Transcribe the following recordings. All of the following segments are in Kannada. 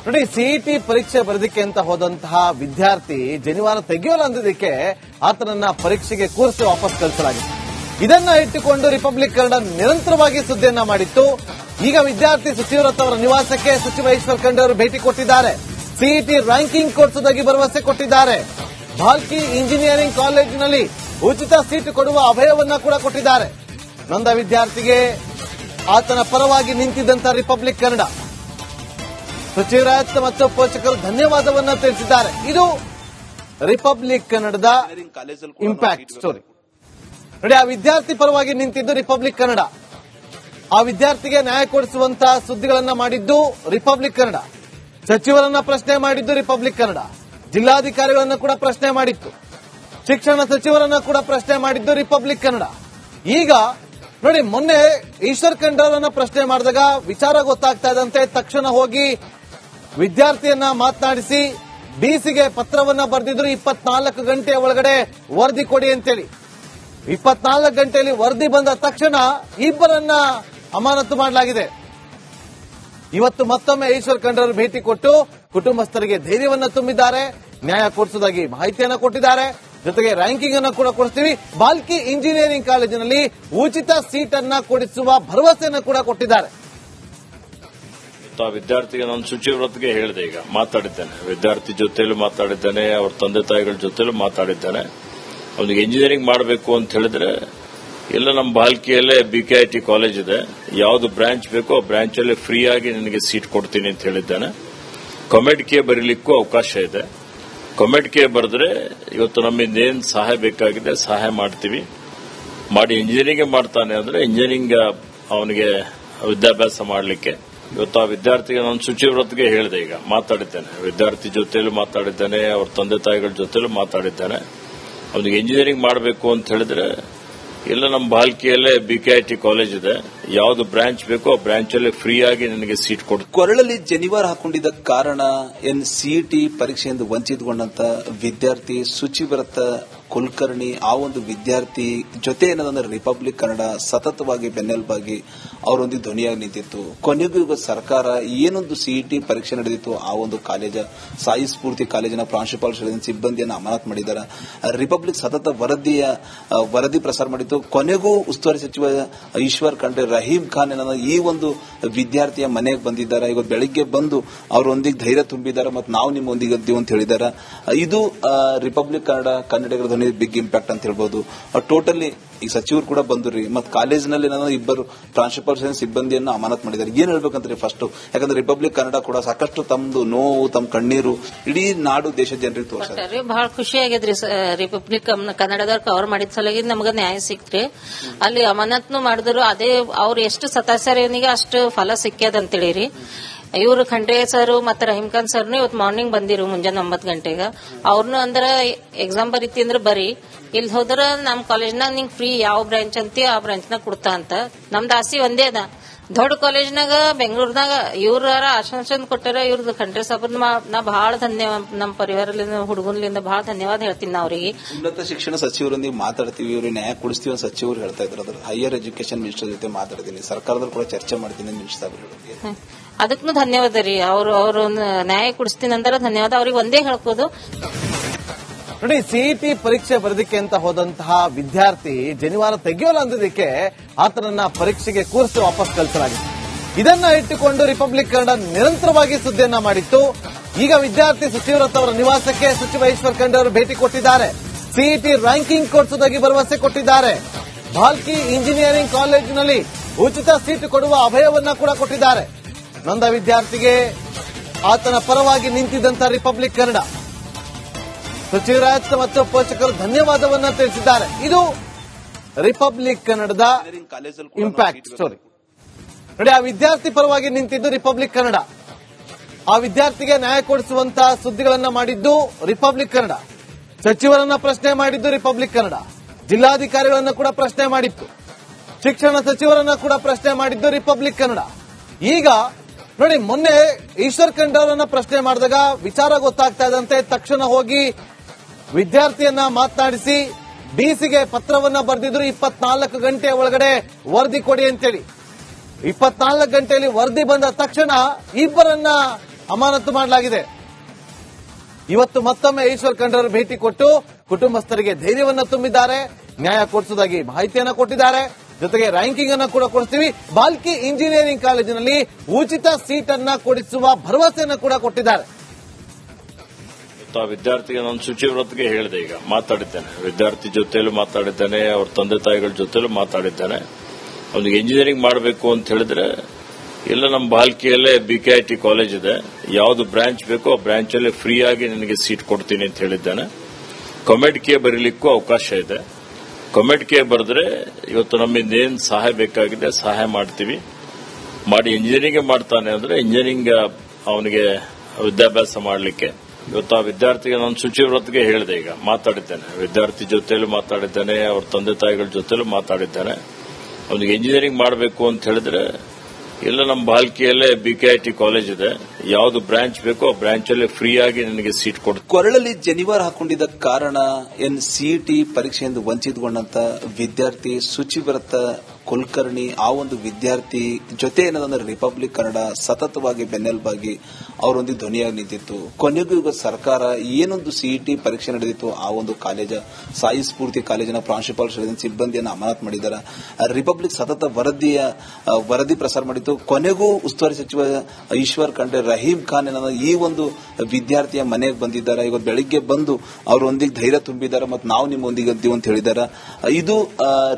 ನೋಡಿ, ಸಿಇಟಿ ಪರೀಕ್ಷೆ ಬರೆದಕ್ಕೆ ಅಂತ ಹೋದಂತಹ ವಿದ್ಯಾರ್ಥಿ ಜನಿವಾರ ತೆಗೆಯೋಲ್ಲ ಅಂದಿದ್ದಕ್ಕೆ ಆತನನ್ನ ಪರೀಕ್ಷೆಗೆ ಕೂರಿಸಿ ವಾಪಸ್ ಕಳಿಸಲಾಗಿದೆ. ಇದನ್ನ ಇಟ್ಟುಕೊಂಡು ರಿಪಬ್ಲಿಕ್ ಕನ್ನಡ ನಿರಂತರವಾಗಿ ಸುದ್ದಿಯನ್ನ ಮಾಡಿತ್ತು. ಈಗ ವಿದ್ಯಾರ್ಥಿ ಸಚಿವರತ್ತ ಅವರ ನಿವಾಸಕ್ಕೆ ಸಚಿವ ಈಶ್ವರ್ ಖಂಡ್ರೆ ಅವರು ಭೇಟಿ ಕೊಟ್ಟಿದ್ದಾರೆ. ಸಿಇಟಿ ರ್ಯಾಂಕಿಂಗ್ ಕೊಡಿಸುವುದಾಗಿ ಭರವಸೆ ಕೊಟ್ಟಿದ್ದಾರೆ. ಭಾಲ್ಕಿ ಇಂಜಿನಿಯರಿಂಗ್ ಕಾಲೇಜಿನಲ್ಲಿ ಉಚಿತ ಸೀಟು ಕೊಡುವ ಅಭಯವನ್ನ ಕೂಡ ಕೊಟ್ಟಿದ್ದಾರೆ. ನೊಂದ ವಿದ್ಯಾರ್ಥಿಗೆ ಆತನ ಪರವಾಗಿ ನಿಂತಿದ್ದಂತ ರಿಪಬ್ಲಿಕ್ ಕನ್ನಡ ಸಚಿವರಾಯತ್ ಮತ್ತು ಪೋಷಕರು ಧನ್ಯವಾದವನ್ನ ತಿಳಿಸಿದ್ದಾರೆ. ಇದು ರಿಪಬ್ಲಿಕ್ ಕನ್ನಡದ ಇಂಪ್ಯಾಕ್ಟ್ ಸ್ಟೋರಿ. ನೋಡಿ, ಆ ವಿದ್ಯಾರ್ಥಿ ಪರವಾಗಿ ನಿಂತಿದ್ದು ರಿಪಬ್ಲಿಕ್ ಕನ್ನಡ. ಆ ವಿದ್ಯಾರ್ಥಿಗೆ ನ್ಯಾಯ ಕೊಡಿಸುವಂತಹ ಸುದ್ದಿಗಳನ್ನ ಮಾಡಿದ್ದು ರಿಪಬ್ಲಿಕ್ ಕನ್ನಡ. ಸಚಿವರನ್ನ ಪ್ರಶ್ನೆ ಮಾಡಿದ್ದು ರಿಪಬ್ಲಿಕ್ ಕನ್ನಡ. ಜಿಲ್ಲಾಧಿಕಾರಿಗಳನ್ನ ಕೂಡ ಪ್ರಶ್ನೆ ಮಾಡಿತ್ತು. ಶಿಕ್ಷಣ ಸಚಿವರನ್ನ ಕೂಡ ಪ್ರಶ್ನೆ ಮಾಡಿದ್ದು ರಿಪಬ್ಲಿಕ್ ಕನ್ನಡ. ಈಗ ನೋಡಿ, ಮೊನ್ನೆ ಈಶ್ವರ್ ಖಂಡ್ರೆ ಅವರನ್ನ ಪ್ರಶ್ನೆ ಮಾಡಿದಾಗ ವಿಚಾರ ಗೊತ್ತಾಗ್ತಾ ಇದ್ದಂತೆ ತಕ್ಷಣ ಹೋಗಿ ವಿದ್ಯಾರ್ಥಿಯನ್ನ ಮಾತನಾಡಿಸಿ ಡಿಸಿಗೆ ಪತ್ರವನ್ನ ಬರೆದಿದ್ರು. 24 ಗಂಟೆ ಒಳಗಡೆ ವರದಿ ಕೊಡಿ ಅಂತೇಳಿ. 24 ಗಂಟೆಯಲ್ಲಿ ವರದಿ ಬಂದ ತಕ್ಷಣ ಇಬ್ಬರನ್ನ ಅಮಾನತು ಮಾಡಲಾಗಿದೆ. ಇವತ್ತು ಮತ್ತೊಮ್ಮೆ ಈಶ್ವರ್ ಖಂಡ್ರೆ ಅವರು ಭೇಟಿ ಕೊಟ್ಟು ಕುಟುಂಬಸ್ಥರಿಗೆ ಧೈರ್ಯವನ್ನ ತುಂಬಿದ್ದಾರೆ. ನ್ಯಾಯ ಕೊಡಿಸುವುದಾಗಿ ಮಾಹಿತಿಯನ್ನ ಕೊಟ್ಟಿದ್ದಾರೆ. ಜೊತೆಗೆ ರ್ಯಾಂಕಿಂಗ್ ಅನ್ನು ಕೂಡ ಕೊಡಿಸ್ತೀವಿ, ಬಾಲ್ಕಿ ಇಂಜಿನಿಯರಿಂಗ್ ಕಾಲೇಜಿನಲ್ಲಿ ಉಚಿತ ಸೀಟನ್ನ ಕೊಡಿಸುವ ಭರವಸೆಯನ್ನು ಕೂಡ ಕೊಟ್ಟಿದ್ದಾರೆ. ವಿದ್ಯಾರ್ಥಿಗೆ ನಾನು ಶುಚಿವ್ರತ್ಗೆ ಹೇಳಿದೆ, ಈಗ ಮಾತಾಡಿದ್ದೇನೆ, ವಿದ್ಯಾರ್ಥಿ ಜೊತೆಲೂ ಮಾತಾಡಿದ್ದೇನೆ, ಅವ್ರ ತಂದೆ ತಾಯಿಗಳ ಜೊತೆಲೂ ಮಾತಾಡಿದ್ದೇನೆ. ಅವನಿಗೆ ಇಂಜಿನಿಯರಿಂಗ್ ಮಾಡಬೇಕು ಅಂತ ಹೇಳಿದ್ರೆ ಎಲ್ಲ ನಮ್ಮ ಬಾಲ್ಕಿಯಲ್ಲೇ BKIT ಕಾಲೇಜ್ ಇದೆ, ಯಾವ್ದು ಬ್ರಾಂಚ್ ಬೇಕೋ ಆ ಬ್ರಾಂಚ್ ಅಲ್ಲಿ ಫ್ರೀ ಆಗಿ ನಿನಗೆ ಸೀಟ್ ಕೊಡ್ತೀನಿ ಅಂತ ಹೇಳಿದ್ದೇನೆ. ಕಮೆಂಟ್ಗೆ ಬರೀಲಿಕ್ಕೂ ಅವಕಾಶ ಇದೆ. ಕಮೆಂಟ್ಗೆ ಬರೆದ್ರೆ ಇವತ್ತು ನಮ್ಮಿಂದ ಏನ್ ಸಹಾಯ ಬೇಕಾಗಿದೆ ಸಹಾಯ ಮಾಡ್ತೀವಿ. ಮಾಡಿ ಇಂಜಿನಿಯರಿಂಗ್ ಮಾಡ್ತಾನೆ ಅಂದ್ರೆ ಇಂಜಿನಿಯರಿಂಗ್ ಅವನಿಗೆ ವಿದ್ಯಾಭ್ಯಾಸ ಮಾಡಲಿಕ್ಕೆ ಇವತ್ತು ಆ ವಿದ್ಯಾರ್ಥಿಗೆ ನಾನು ಶುಚಿವ್ರತ್ಗೆ ಹೇಳಿದೆ, ಈಗ ಮಾತಾಡಿದ್ದೇನೆ, ವಿದ್ಯಾರ್ಥಿ ಜೊತೆಲೂ ಮಾತಾಡಿದ್ದೇನೆ, ಅವ್ರ ತಂದೆ ತಾಯಿಗಳ ಜೊತೆಲೂ ಮಾತಾಡಿದ್ದೇನೆ. ಅವನಿಗೆ ಇಂಜಿನಿಯರಿಂಗ್ ಮಾಡಬೇಕು ಅಂತ ಹೇಳಿದ್ರೆ ಎಲ್ಲ ನಮ್ಮ ಬಾಲ್ಕಿಯಲ್ಲೇ BKIT ಕಾಲೇಜ್ ಇದೆ, ಯಾವ್ದು ಬ್ರಾಂಚ್ ಬೇಕೋ ಆ ಬ್ರಾಂಚ್ ಅಲ್ಲಿ ಫ್ರೀ ಆಗಿ ನಿನಗೆ ಸೀಟ್ ಕೊಡ್ತೀನಿ. ಕೊರಳಲ್ಲಿ ಜನಿವಾರ ಹಾಕೊಂಡಿದ್ದ ಕಾರಣ ಸಿಇಟಿ ಪರೀಕ್ಷೆಯಿಂದ ವಂಚಿತಗೊಂಡಂತ ವಿದ್ಯಾರ್ಥಿ ಶುಚಿವ್ರತ ಕುಲಕರ್ಣಿ, ಆ ಒಂದು ವಿದ್ಯಾರ್ಥಿ ಜೊತೆ ಏನದಂದ್ರೆ ರಿಪಬ್ಲಿಕ್ ಕನ್ನಡ ಸತತವಾಗಿ ಬೆನ್ನೆಲುಬಾಗಿ ಅವರೊಂದಿಗೆ ಧ್ವನಿಯಾಗಿ ನಿಂತಿತ್ತು. ಕೊನೆಗೂ ಈಗ ಸರ್ಕಾರ ಏನೊಂದು ಸಿಇಟಿ ಪರೀಕ್ಷೆ ನಡೆದಿತ್ತು ಆ ಒಂದು ಕಾಲೇಜ್ ಸಾಯಿ ಸ್ಫೂರ್ತಿ ಕಾಲೇಜಿನ ಪ್ರಾಂಶುಪಾಲ ಸಿಬ್ಬಂದಿಯನ್ನು ಅಮಾನತು ಮಾಡಿದ್ದಾರೆ. ರಿಪಬ್ಲಿಕ್ ಸತತ ವರದಿ ಪ್ರಸಾರ ಮಾಡಿತ್ತು. ಕೊನೆಗೂ ಉಸ್ತುವಾರಿ ಸಚಿವ ಈಶ್ವರ್ ಖಂಡ್ರೆ ರಹೀಂ ಖಾನ್ ಈ ಒಂದು ವಿದ್ಯಾರ್ಥಿಯ ಮನೆಗೆ ಬಂದಿದ್ದಾರೆ. ಇವತ್ತು ಬೆಳಿಗ್ಗೆ ಬಂದು ಅವರೊಂದಿಗೆ ಧೈರ್ಯ ತುಂಬಿದ್ದಾರೆ ಮತ್ತು ನಾವು ನಿಮ್ಮೊಂದಿಗೆ ಇದ್ದೀವಿ ಅಂತ ಹೇಳಿದ್ದಾರೆ. ಇದು ರಿಪಬ್ಲಿಕ್ ಕನ್ನಡಿಗರ ಧ್ವನಿ ಬಿಗ್ ಇಂಪ್ಯಾಕ್ಟ್ ಅಂತ ಹೇಳ್ಬೋದು. ಟೋಟಲಿ ಈ ಸಚಿವರು ಕೂಡ ಬಂದ್ರಿ ಮತ್ತು ಕಾಲೇಜಿನಲ್ಲಿ ಇಬ್ಬರು ಪ್ರಾಂಶುಪಾಲ ಸಿಬ್ಬಂದಿಯನ್ನು ಅಮಾನತು ಮಾಡಿದ್ದಾರೆ. ಏನ್ ಹೇಳ್ಬೇಕಂದ್ರೆ ಫಸ್ಟ್, ಯಾಕಂದ್ರೆ ರಿಪಬ್ಲಿಕ್ ಕನ್ನಡ ಕೂಡ ಸಾಕಷ್ಟು ತಮ್ಮದು ನೋವು, ತಮ್ಮ ಕಣ್ಣೀರು ಇಡೀ ನಾಡು ದೇಶದ ಜನರಿಗೆ ತೋರಿಸ್ತಾರೆ. ಬಹಳ ಖುಷಿ ಆಗಿದ್ರಿ. ರಿಪಬ್ಲಿಕ್ ಕನ್ನಡದವ್ರು ಕವರ್ ಮಾಡಿದ ಸಲಗಿ ನಮ್ಗ ನ್ಯಾಯ ಸಿಕ್ತ್ರಿ. ಅಲ್ಲಿ ಅಮಾನತ್ನು ಮಾಡಿದ್ರು. ಅದೇ ಅವ್ರು ಎಷ್ಟು ಸತಾಸ್ಯಾರನಿಗೆ ಅಷ್ಟು ಫಲ ಸಿಕ್ಕ್ಯದಂತೇಳಿರಿ. ಇವರು ಖಂಡ್ರೆ ಸರ್ ಮತ್ತೆ ರಹೀಂ ಖಾನ್ ಸರ್ನು ಇವತ್ತು ಮಾರ್ನಿಂಗ್ ಬಂದಿರು ಮುಂಜಾನೆ 9 ಗಂಟೆಗೆ. ಅವ್ರನ್ನು ಅಂದ್ರೆ ಎಕ್ಸಾಮ್ ಬರೀತಿ ಅಂದ್ರೆ ಬರೀ, ಇಲ್ಲಿ ಹೋದ್ರ ನಮ್ ಕಾಲೇಜ್ನಾಗ ನಿಂಗ್ ಫ್ರೀ ಯಾವ ಬ್ರಾಂಚ್ ಅಂತಿ ಆ ಬ್ರಾಂಚ್ನಾಗ ಕೊಡ್ತಾ ಅಂತ. ನಮ್ದು ಆಸೆ ಒಂದೇ ಅದ, ದೊಡ್ಡ ಕಾಲೇಜ್ನಾಗ ಬೆಂಗಳೂರಿನಾಗ ಇವ್ರ ಆಶ್ವಾಸನೆ ಕೊಟ್ಟಾರ. ಇವ್ರದ್ದು ಖಂಡ್ರೆ ಸಾಬ್ರದ್ ನಾ ಬಹಳ ಧನ್ಯವಾದ, ನಮ್ಮ ಪರಿವಾರದಿಂದ ಹುಡುಗನ್ಲಿಂದ ಬಹಳ ಧನ್ಯವಾದ ಹೇಳ್ತೀನಿ ನಾ ಅವ್ರಿಗೆ. ಉನ್ನತ ಶಿಕ್ಷಣ ಸಚಿವರೊಂದಿಗೆ ಮಾತಾಡ್ತೀವಿ, ಇವ್ರಿಗೆ ನ್ಯಾಯ ಕೊಡಿಸ್ತೀವಿ ಅಂತ ಸಚಿವರು ಹೇಳ್ತಾ ಇದ್ರು. ಅದ್ರ ಹೈಯರ್ ಎಜುಕೇಶನ್ ಮಿನಿಸ್ಟರ್ ಜೊತೆ ಮಾತಾಡ್ತೀನಿ, ಸರ್ಕಾರದಲ್ಲಿ ಕೂಡ ಚರ್ಚೆ ಮಾಡ್ತೀನಿ ಮಿನಿಸ್ಟರ್. ಅದಕ್ಕೂ ಧನ್ಯವಾದ ರೀ. ಅವ್ರು ನ್ಯಾಯ ಕೊಡಿಸ್ತೀನಿ ಅಂದ್ರೆ ಧನ್ಯವಾದ. ಅವ್ರಿಗೆ ಒಂದೇ ಹೇಳ್ಕೋದು. ನೋಡಿ, ಸಿಇಟಿ ಪರೀಕ್ಷೆ ಬರೆದಕ್ಕೆ ಅಂತ ಹೋದಂತಹ ವಿದ್ಯಾರ್ಥಿ ಜನಿವಾರ ತೆಗೆಯೋಲ್ಲ ಅಂದಿದ್ದಕ್ಕೆ ಆತನನ್ನ ಪರೀಕ್ಷೆಗೆ ಕೂರಿಸಿ ವಾಪಸ್ ಕಳಿಸಲಾಗಿದೆ. ಇದನ್ನ ಇಟ್ಟುಕೊಂಡು ರಿಪಬ್ಲಿಕ್ ಕನ್ನಡ ನಿರಂತರವಾಗಿ ಸುದ್ದಿಯನ್ನ ಮಾಡಿತ್ತು. ಈಗ ವಿದ್ಯಾರ್ಥಿ ಸಚಿವರತ್ತ ಅವರ ನಿವಾಸಕ್ಕೆ ಸಚಿವ ಈಶ್ವರ್ ಖಂಡ್ರೆ ಅವರು ಭೇಟಿ ಕೊಟ್ಟಿದ್ದಾರೆ. ಸಿಇಟಿ ರ್ಯಾಂಕಿಂಗ್ ಕೊಡಿಸುವುದಾಗಿ ಭರವಸೆ ಕೊಟ್ಟಿದ್ದಾರೆ. ಭಾಲ್ಕಿ ಇಂಜಿನಿಯರಿಂಗ್ ಕಾಲೇಜಿನಲ್ಲಿ ಉಚಿತ ಸೀಟು ಕೊಡುವ ಅಭಯವನ್ನ ಕೂಡ ಕೊಟ್ಟಿದ್ದಾರೆ. ನೊಂದ ವಿದ್ಯಾರ್ಥಿಗೆ ಆತನ ಪರವಾಗಿ ನಿಂತಿದ್ದಂತ ರಿಪಬ್ಲಿಕ್ ಕನ್ನಡ ಸಚಿವರಾಯತ್ ಮತ್ತು ಪೋಷಕರು ಧನ್ಯವಾದವನ್ನ ತಿಳಿಸಿದ್ದಾರೆ. ಇದು ರಿಪಬ್ಲಿಕ್ ಕನ್ನಡದ ಇಂಪ್ಯಾಕ್ಟ್ ಸ್ಟೋರಿ. ನೋಡಿ, ಆ ವಿದ್ಯಾರ್ಥಿ ಪರವಾಗಿ ನಿಂತಿದ್ದು ರಿಪಬ್ಲಿಕ್ ಕನ್ನಡ. ಆ ವಿದ್ಯಾರ್ಥಿಗೆ ನ್ಯಾಯ ಕೊಡಿಸುವಂತಹ ಸುದ್ದಿಗಳನ್ನ ಮಾಡಿದ್ದು ರಿಪಬ್ಲಿಕ್ ಕನ್ನಡ. ಸಚಿವರನ್ನ ಪ್ರಶ್ನೆ ಮಾಡಿದ್ದು ರಿಪಬ್ಲಿಕ್ ಕನ್ನಡ. ಜಿಲ್ಲಾಧಿಕಾರಿಗಳನ್ನ ಕೂಡ ಪ್ರಶ್ನೆ ಮಾಡಿತ್ತು. ಶಿಕ್ಷಣ ಸಚಿವರನ್ನ ಕೂಡ ಪ್ರಶ್ನೆ ಮಾಡಿದ್ದು ರಿಪಬ್ಲಿಕ್ ಕನ್ನಡ. ಈಗ ನೋಡಿ, ಮೊನ್ನೆ ಈಶ್ವರ್ ಖಂಡ್ರೆ ಅವರನ್ನ ಪ್ರಶ್ನೆ ಮಾಡಿದಾಗ ವಿಚಾರ ಗೊತ್ತಾಗ್ತಾ ಇದ್ದಂತೆ ತಕ್ಷಣ ಹೋಗಿ ವಿದ್ಯಾರ್ಥಿಯನ್ನ ಮಾತನಾಡಿಸಿ ಡಿಸಿಗೆ ಪತ್ರವನ್ನ ಬರೆದಿದ್ರು. 24 ಗಂಟೆ ಒಳಗಡೆ ವರದಿ ಕೊಡಿ ಅಂತೇಳಿ. 24 ಗಂಟೆಯಲ್ಲಿ ವರದಿ ಬಂದ ತಕ್ಷಣ ಇಬ್ಬರನ್ನ ಅಮಾನತು ಮಾಡಲಾಗಿದೆ. ಇವತ್ತು ಮತ್ತೊಮ್ಮೆ ಈಶ್ವರ್ ಖಂಡ್ರೆ ಅವರು ಭೇಟಿ ಕೊಟ್ಟು ಕುಟುಂಬಸ್ಥರಿಗೆ ಧೈರ್ಯವನ್ನ ತುಂಬಿದ್ದಾರೆ, ನ್ಯಾಯ ಕೊಡಿಸುವುದಾಗಿ ಮಾಹಿತಿಯನ್ನ ಕೊಟ್ಟಿದ್ದಾರೆ. ಜೊತೆಗೆ ರ್ಯಾಂಕಿಂಗ್ ಅನ್ನ ಕೂಡ ಕೊಡಿಸ್ತೀವಿ, ಬಾಲ್ಕಿ ಇಂಜಿನಿಯರಿಂಗ್ ಕಾಲೇಜಿನಲ್ಲಿ ಉಚಿತ ಸೀಟ್ ಅನ್ನ ಕೊಡಿಸುವ ಭರವಸೆಯನ್ನ ಕೂಡ ಕೊಟ್ಟಿದ್ದಾರೆ. ವಿದ್ಯಾರ್ಥಿಗೆ ನಾನು ಶುಚಿವ್ರತ್ಗೆ ಹೇಳಿದೆ, ಈಗ ಮಾತಾಡಿದ್ದೇನೆ, ವಿದ್ಯಾರ್ಥಿ ಜೊತೆಲೂ ಮಾತಾಡಿದ್ದೇನೆ, ಅವ್ರ ತಂದೆ ತಾಯಿಗಳ ಜೊತೆಲೂ ಮಾತಾಡಿದ್ದೇನೆ. ಅವನಿಗೆ ಇಂಜಿನಿಯರಿಂಗ್ ಮಾಡಬೇಕು ಅಂತ ಹೇಳಿದ್ರೆ ಎಲ್ಲ ನಮ್ಮ ಬಾಲ್ಕಿಯಲ್ಲೇ BKIT ಕಾಲೇಜ್ ಇದೆ, ಯಾವುದು ಬ್ರಾಂಚ್ ಬೇಕೋ ಆ ಬ್ರಾಂಚ್ ಅಲ್ಲಿ ಫ್ರೀ ಆಗಿ ನಿನಗೆ ಸೀಟ್ ಕೊಡ್ತೀನಿ ಅಂತ ಹೇಳಿದ್ದೇನೆ. ಕಮೆಂಟ್ಗೆ ಬರೀಲಿಕ್ಕೂ ಅವಕಾಶ ಇದೆ. ಕಮೆಂಟ್ಗೆ ಬರೆದ್ರೆ ಇವತ್ತು ನಮ್ಮಿಂದ ಏನ್ ಸಹಾಯ ಬೇಕಾಗಿದೆ ಸಹಾಯ ಮಾಡ್ತೀವಿ. ಮಾಡಿ ಇಂಜಿನಿಯರಿಂಗ್ ಮಾಡ್ತಾನೆ ಅಂದ್ರೆ ಇಂಜಿನಿಯರಿಂಗ್ ಅವನಿಗೆ ವಿದ್ಯಾಭ್ಯಾಸ ಮಾಡಲಿಕ್ಕೆ ಇವತ್ತು ಆ ವಿದ್ಯಾರ್ಥಿಗೆ ನಾನು ಶುಚಿವ್ರತ್ಗೆ ಹೇಳಿದೆ, ಈಗ ಮಾತಾಡಿದ್ದೇನೆ, ವಿದ್ಯಾರ್ಥಿ ಜೊತೆಲೂ ಮಾತಾಡಿದ್ದೇನೆ, ಅವ್ರ ತಂದೆ ತಾಯಿಗಳ ಜೊತೆಲೂ ಮಾತಾಡಿದ್ದೇನೆ. ಅವನಿಗೆ ಇಂಜಿನಿಯರಿಂಗ್ ಮಾಡಬೇಕು ಅಂತ ಹೇಳಿದ್ರೆ ಎಲ್ಲ ನಮ್ಮ ಬಾಲ್ಕಿಯಲ್ಲೇ BKIT ಕಾಲೇಜ್ ಇದೆ, ಯಾವುದು ಬ್ರಾಂಚ್ ಬೇಕೋ ಆ ಬ್ರಾಂಚ್ ಅಲ್ಲಿ ಫ್ರೀ ಆಗಿ ನಿನಗೆ ಸೀಟ್ ಕೊಡ್ತೀನಿ. ಕೊರಳಲ್ಲಿ ಜನಿವಾರ ಹಾಕೊಂಡಿದ್ದ ಕಾರಣ CET ಪರೀಕ್ಷೆಯಿಂದ ವಂಚಿತಗೊಂಡಂತ ವಿದ್ಯಾರ್ಥಿ ಶುಚಿವ್ರತ ಕುಲಕರ್ಣಿ ಆ ಒಂದು ವಿದ್ಯಾರ್ಥಿ ಜೊತೆ ಏನದಂದ್ರೆ ರಿಪಬ್ಲಿಕ್ ಕನ್ನಡ ಸತತವಾಗಿ ಬೆನ್ನೆಲುಬಾಗಿ ಅವರೊಂದಿಗೆ ಧ್ವನಿಯಾಗಿ ನಿಂತಿತ್ತು. ಕೊನೆಗೂ ಈಗ ಸರ್ಕಾರ ಏನೊಂದು CET ಪರೀಕ್ಷೆ ನಡೆದಿತ್ತು ಆ ಒಂದು ಕಾಲೇಜ ಸಾಯಿ ಸ್ಫೂರ್ತಿ ಕಾಲೇಜಿನ ಪ್ರಾಂಶುಪಾಲ ಸಿಬ್ಬಂದಿಯನ್ನು ಅಮಾನತ್ ಮಾಡಿದ್ದಾರೆ. ರಿಪಬ್ಲಿಕ್ ಸತತ ವರದಿ ಪ್ರಸಾರ ಮಾಡಿತ್ತು. ಕೊನೆಗೂ ಉಸ್ತುವಾರಿ ಸಚಿವ ಈಶ್ವರ್ ಖಂಡ್ರೆ ರಹೀಂ ಖಾನ್ ಏನೋ ಈ ಒಂದು ವಿದ್ಯಾರ್ಥಿಯ ಮನೆಗೆ ಬಂದಿದ್ದಾರೆ. ಇವತ್ತು ಬೆಳಿಗ್ಗೆ ಬಂದು ಅವರೊಂದಿಗೆ ಧೈರ್ಯ ತುಂಬಿದ್ದಾರೆ ಮತ್ತು ನಾವು ನಿಮ್ಮೊಂದಿಗೆ ಅಂತೀವಿ ಅಂತ ಹೇಳಿದ್ದಾರೆ. ಇದು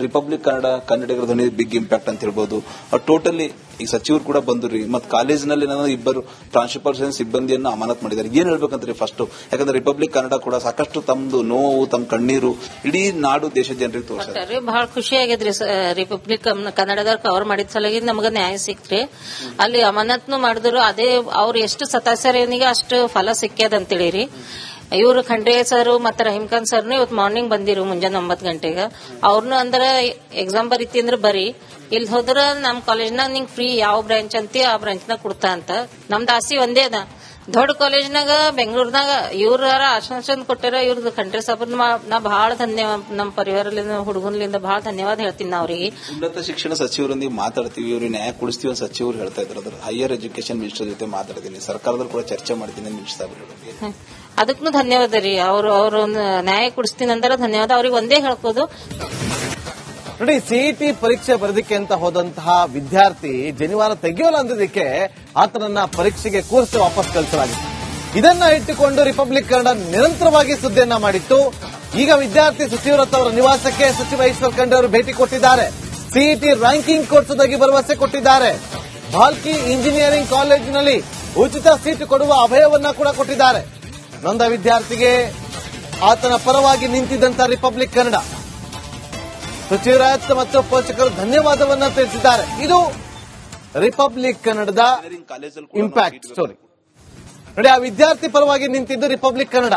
ರಿಪಬ್ಲಿಕ್ ಕನ್ನಡಿಗರ ಧ್ವನಿ ಬಿಗ್ ಇಂಪ್ಯಾಕ್ಟ್ ಅಂತ ಹೇಳ್ಬೋದು. ಟೋಟಲಿ ಈಗ ಸಚಿವರು ಕೂಡ ಬಂದ್ರಿ ಮತ್ತು ಕಾಲೇಜಿನಲ್ಲಿ ಇಬ್ಬರು ಪ್ರಾಂಶುಪಾಲ ಸಿಬ್ಬಂದಿಯನ್ನು ಅಮಾನತ್ ಮಾಡಿದ್ದಾರೆ. ಏನ್ ಹೇಳ್ಬೇಕಂತ್ರಿ ಫಸ್ಟ್, ಯಾಕಂದ್ರೆ ರಿಪಬ್ಲಿಕ್ ಕನ್ನಡ ಕೂಡ ಸಾಕಷ್ಟು ತಮ್ಮದು ನೋವು ತಮ್ಮ ಕಣ್ಣೀರು ಇಡೀ ನಾಡು ದೇಶದ ಜನರಿಗೆ ತೋರಿಸ್ತಾರೆ. ಬಹಳ ಖುಷಿ ಆಗಿದ್ರಿ ರಿಪಬ್ಲಿಕ್ ಕನ್ನಡದವ್ರು ಕವರ್ ಮಾಡಿದ ಸಲಗಿ ನಮಗ ನ್ಯಾಯ ಸಿಕ್ತ್ರಿ. ಅಲ್ಲಿ ಅಮಾನತ್ನು ಮಾಡಿದ್ರು ಅದೇ ಅವ್ರು ಎಷ್ಟು ಸತಾಸರಿಗೆ ಅಷ್ಟು ಫಲ ಸಿಕ್ಕ್ಯದಂತೇಳಿರಿ. ಇವರು ಖಂಡ್ರೆ ಸರ್ ಮತ್ತೆ ರಹೀಂ ಖಾನ್ ಸರ್ನು ಇವತ್ತು ಮಾರ್ನಿಂಗ್ ಬಂದಿರು ಮುಂಜಾನೆ 9 ಗಂಟೆಗೆ. ಅವ್ರನ್ನು ಅಂದ್ರೆ ಎಕ್ಸಾಮ್ ಬರೀತಿ ಅಂದ್ರೆ ಬರೀ ಇಲ್ಲಿ ಹೋದ್ರ ನಮ್ ಕಾಲೇಜ್ನಾಗ ನಿಂಗ್ ಫ್ರೀ ಯಾವ ಬ್ರಾಂಚ್ ಅಂತಿ ಆ ಬ್ರಾಂಚ್ನಾಗ ಕೊಡ್ತಾ ಅಂತ. ನಮ್ದು ಆಸಿ ಒಂದೇ ಅದ, ದೊಡ್ಡ ಕಾಲೇಜ್ನಾಗ ಬೆಂಗಳೂರಿನಾಗ ಇವ್ರ ಆಶ್ವಾಸನೆ ಕೊಟ್ಟಾರ. ಇವ್ರದ್ದು ಖಂಡ್ರೆ ಸಾಬ್ ನಾ ಬಹಳ ಧನ್ಯವಾದ, ನಮ್ಮ ಪರಿವಾರದಿಂದ ಹುಡುಗನ್ಲಿಂದ ಬಹಳ ಧನ್ಯವಾದ ಹೇಳ್ತೀನಿ ನಾ ಅವ್ರಿಗೆ. ಉನ್ನತ ಶಿಕ್ಷಣ ಸಚಿವರೊಂದಿಗೆ ಮಾತಾಡ್ತೀವಿ, ಇವ್ರಿಗೆ ನ್ಯಾಯ ಕೊಡಿಸ್ತೀವಿ ಅಂತ ಸಚಿವರು ಹೇಳ್ತಾ ಇದ್ರು. ಹೈಯರ್ ಎಜುಕೇಶನ್ ಮಿನಿಸ್ಟರ್ ಜೊತೆ ಮಾತಾಡ್ತೀನಿ, ಸರ್ಕಾರದಲ್ಲಿ ಕೂಡ ಚರ್ಚೆ ಮಾಡ್ತೀನಿ ಮಿನಿಸ್ಟರ್ ಸಾಹೇಬ್ರಿಗೆ. ಅದಕ್ಕೂ ಧನ್ಯವಾದ ರೀ. ಅವ್ರು ನ್ಯಾಯ ಕೊಡಿಸ್ತೀನಿ ಅಂದ್ರೆ ಧನ್ಯವಾದ. ಅವ್ರಿಗೆ ಒಂದೇ ಹೇಳ್ಕೋದು, ನೋಡಿ CET ಪರೀಕ್ಷೆ ಬರೆದಕ್ಕೆ ಅಂತ ಹೋದಂತಹ ವಿದ್ಯಾರ್ಥಿ ಜನಿವಾರ ತೆಗೆಯೋಲ್ಲ ಅಂದಿದ್ದಕ್ಕೆ ಆತನನ್ನ ಪರೀಕ್ಷೆಗೆ ಕೂರಿಸಿ ವಾಪಸ್ ಕಳಿಸಲಾಗಿದೆ. ಇದನ್ನ ಇಟ್ಟುಕೊಂಡು ರಿಪಬ್ಲಿಕ್ ಕನ್ನಡ ನಿರಂತರವಾಗಿ ಸುದ್ದಿಯನ್ನ ಮಾಡಿತ್ತು. ಈಗ ವಿದ್ಯಾರ್ಥಿ ಶುಚಿವ್ರತ ಅವರ ನಿವಾಸಕ್ಕೆ ಸಚಿವ ಈಶ್ವರ್ ಖಂಡ್ರೆ ಅವರು ಭೇಟಿ ಕೊಟ್ಟಿದ್ದಾರೆ. CET ರ್ಯಾಂಕಿಂಗ್ ಕೊಡಿಸುವುದಾಗಿ ಭರವಸೆ ಕೊಟ್ಟಿದ್ದಾರೆ. ಬಾಲ್ಕಿ ಇಂಜಿನಿಯರಿಂಗ್ ಕಾಲೇಜಿನಲ್ಲಿ ಉಚಿತ ಸೀಟ್ ಕೊಡುವ ಅಭಯವನ್ನ ಕೂಡ ಕೊಟ್ಟಿದ್ದಾರೆ. ನೊಂದ ವಿದ್ಯಾರ್ಥಿಗೆ ಆತನ ಪರವಾಗಿ ನಿಂತಿದ್ದಂತ ರಿಪಬ್ಲಿಕ್ ಕನ್ನಡ ಶುಚಿವ್ರತ ಮತ್ತು ಪೋಷಕರು ಧನ್ಯವಾದವನ್ನ ತಿಳಿಸಿದ್ದಾರೆ. ಇದು ರಿಪಬ್ಲಿಕ್ ಕನ್ನಡದ ಇಂಪ್ಯಾಕ್ಟ್ ಸ್ಟೋರಿ. ನೋಡಿ, ಆ ವಿದ್ಯಾರ್ಥಿ ಪರವಾಗಿ ನಿಂತಿದ್ದು ರಿಪಬ್ಲಿಕ್ ಕನ್ನಡ.